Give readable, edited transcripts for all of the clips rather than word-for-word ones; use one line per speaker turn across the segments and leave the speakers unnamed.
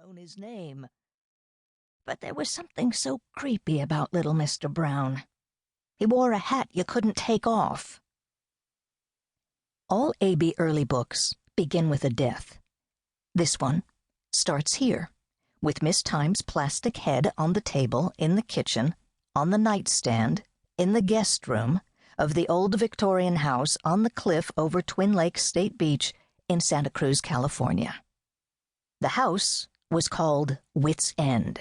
known his name. But there was something so creepy about little Mr. Brown. He wore a hat you couldn't take off. All A.B. Early books begin with a death. This one starts here, with Miss Time's plastic head on the table in the kitchen, on the nightstand, in the guest room of the old Victorian house on the cliff over Twin Lakes State Beach in Santa Cruz, California. The house was called Wits End.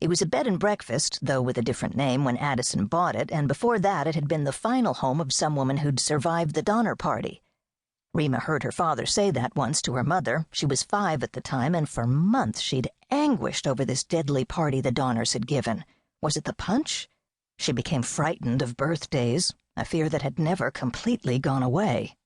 It was a bed and breakfast, though with a different name, when Addison bought it, and before that it had been the final home of some woman who'd survived the Donner Party. Rima heard her father say that once to her mother. She was 5 at the time, and for months she'd anguished over this deadly party the Donners had given. Was it the punch? She became frightened of birthdays, a fear that had never completely gone away.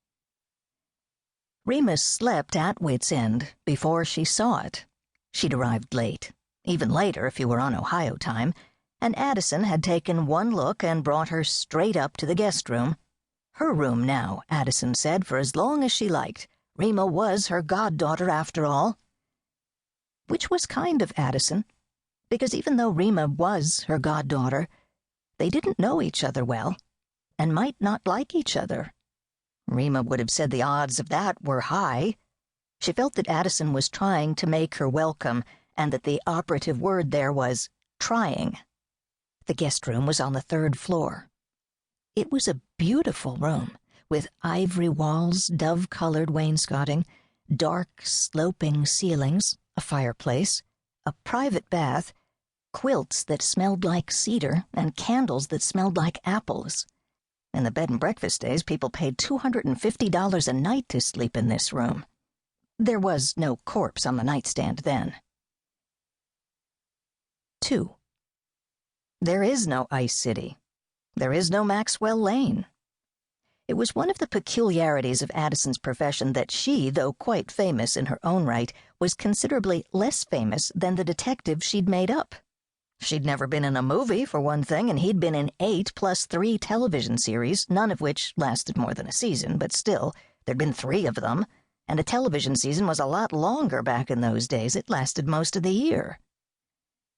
Rima slept at Wits End before she saw it. She'd arrived late, even later if you were on Ohio time, and Addison had taken one look and brought her straight up to the guest room. Her room now, Addison said, for as long as she liked. Rima was her goddaughter after all. Which was kind of Addison, because even though Rima was her goddaughter, they didn't know each other well, and might not like each other. Rima would have said the odds of that were high. She felt that Addison was trying to make her welcome, and that the operative word there was trying. The guest room was on the 3rd floor. It was a beautiful room, with ivory walls, dove-colored wainscoting, dark, sloping ceilings, a fireplace, a private bath, quilts that smelled like cedar, and candles that smelled like apples. In the bed and breakfast days, people paid $250 a night to sleep in this room. There was no corpse on the nightstand then. 2. There is no Ice City. There is no Maxwell Lane. It was one of the peculiarities of Addison's profession that she, though quite famous in her own right, was considerably less famous than the detective she'd made up. She'd never been in a movie, for one thing, and he'd been in 8 plus 3 television series, none of which lasted more than a season, but still, there'd been 3 of them, and a television season was a lot longer back in those days. It lasted most of the year.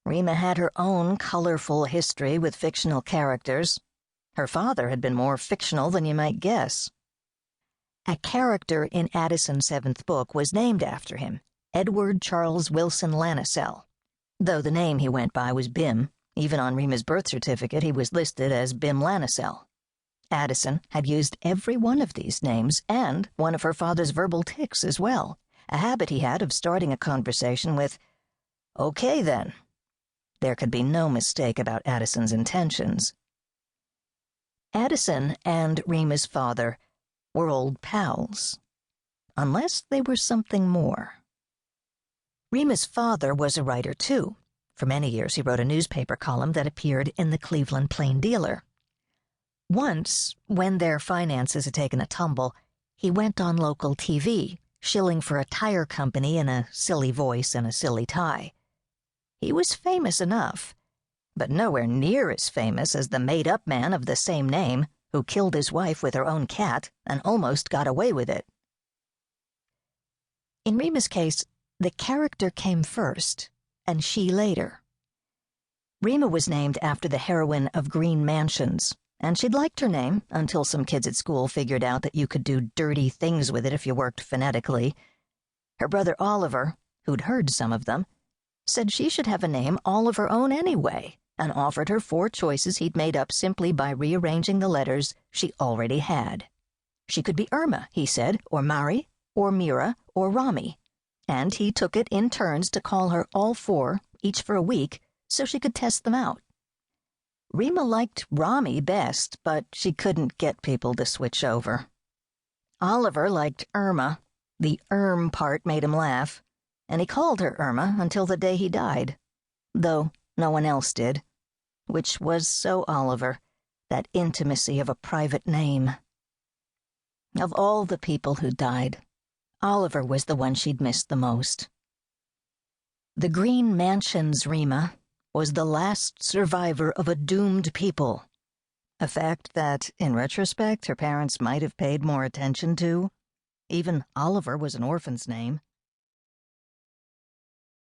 Rima had her own colorful history with fictional characters. Her father had been more fictional than you might guess. A character in Addison's 7th book was named after him, Edward Charles Wilson Lansill, though the name he went by was Bim. Even on Rima's birth certificate he was listed as Bim Lansill. Addison had used every one of these names, and one of her father's verbal tics as well, a habit he had of starting a conversation with, "Okay, then." There could be no mistake about Addison's intentions. Addison and Rima's father were old pals, unless they were something more. Rima's father was a writer, too. For many years he wrote a newspaper column that appeared in the Cleveland Plain Dealer. Once, when their finances had taken a tumble, he went on local TV, shilling for a tire company in a silly voice and a silly tie. He was famous enough, but nowhere near as famous as the made-up man of the same name who killed his wife with her own cat and almost got away with it. In Rima's case, the character came first, and she later. Rima was named after the heroine of Green Mansions, and she'd liked her name until some kids at school figured out that you could do dirty things with it if you worked phonetically. Her brother Oliver, who'd heard some of them, said she should have a name all of her own anyway, and offered her 4 choices he'd made up simply by rearranging the letters she already had. She could be Irma, he said, or Mari, or Mira, or Rami, and he took it in turns to call her all 4, each for a week, so she could test them out. Rima liked Rami best, but she couldn't get people to switch over. Oliver liked Irma. The part made him laugh, and he called her Irma until the day he died, though no one else did, which was so Oliver, that intimacy of a private name. Of all the people who died, Oliver was the one she'd missed the most. The Green Mansions Rima was the last survivor of a doomed people, a fact that, in retrospect, her parents might have paid more attention to. Even Oliver was an orphan's name.